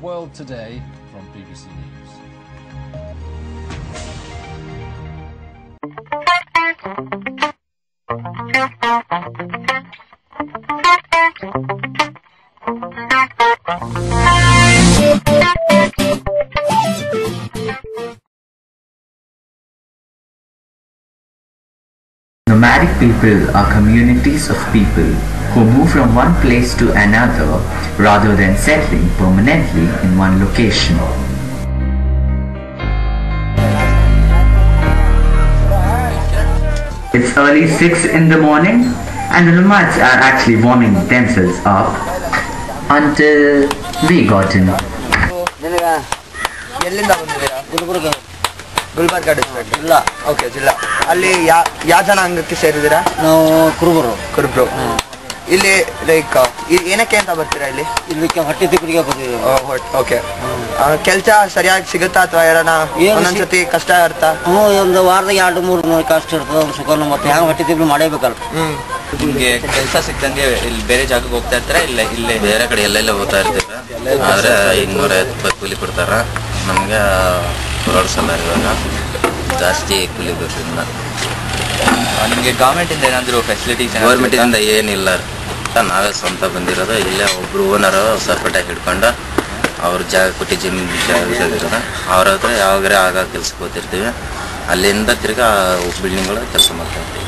World Today from BBC News. Nomadic people are communities of people who move from one place to another rather than settling permanently in one location. It's early 6 in the morning and the nomads are actually warming themselves up until we got in. Gulbarga district ಇಲ್ಲ okay ಜಿಲ್ಲಾ ಅಲ್ಲಿ ಯಾವ ಜನಾಂಗಕ್ಕೆ ಸೇರಿದ್ದೀರಾ ನಾವು ಕುರುಬರು ಇಲ್ಲಿ like ಏನಕ್ಕೆ ಅಂತ ಬರ್ತೀರಾ ಇಲ್ಲಿ ಹೊಟ್ಟೆ ತಿಪ್ಪಿಗೆ ಬರ್ತೀವಿ ಓಕೆ ಕೆಲಸ ಸರಿಯಾಗಿ ಸಿಗುತ್ತಾ ಅಥವಾ ಯಾರನ್ನ ಒಂದೊಂದ್ಸತಿ ಕಷ್ಟ ಇರ್ತಾ ಒಂದು ವಾರದಾಗ 2-3 ಕಷ್ಟ ಇರ್ತದೆ ಒಂದು ಸುಖನ ಮತ್ತೆ ಹ್ಯಾಂಗ ಹೊಟ್ಟೆ ತಿಪ್ಪಿ ಮಾಡೇಬೇಕಲ್ಲ ನಿಮಗೆ ಕೆಲಸ ಸಿಕ್ಕಂಗೆ ಇಲ್ಲಿ ಬೇರೆ ಜಾಗಕ್ಕೆ ಹೋಗ್ತಾ ಇರ್ತಾರ ಇಲ್ಲೇ ಬೇರೆ ಕಡೆ ಎಲ್ಲೆಲ್ಲ ಹೋಗ್ತಾ ಇರ್ತೀರ ಆದ್ರೆ 250 ಕೂಲಿ ಕೊಡ್ತಾರ ನಮ್ಗೆ ಹೊರಡ್ಸಲ್ಲ ಇವಾಗ ಜಾಸ್ತಿ ಕೂಲಿ ಬೇಕು ನಿಮಗೆ ಗೌರ್ಮೆಂಟಿಂದ ಏನಾದರೂ ಫೆಸಿಲಿಟೀಸ್ ಗೌರ್ಮೆಂಟಿಂದ ಏನಿಲ್ಲ ನಾವೇ ಸ್ವಂತ ಬಂದಿರೋದು ಇಲ್ಲೇ ಒಬ್ರು ಓನರು ಸಪರೇಟಾಗಿ ಹಿಡ್ಕೊಂಡು ಅವ್ರ ಜಾಗ ಕೊಟ್ಟು ಜಮೀನು ಜಾಗ ಅವ್ರ ಹತ್ರ ಯಾವಾಗಾರೆ ಆಗ ಕೆಲ್ಸಕ್ಕೆ ಹೋಗ್ತಿರ್ತೀವಿ ಅಲ್ಲಿಂದ ತಿರ್ಗಾ ಬಿಲ್ಡಿಂಗ್ಗಳ ಕೆಲಸ ಮಾಡ್ತಾ ಇರ್ತೀವಿ.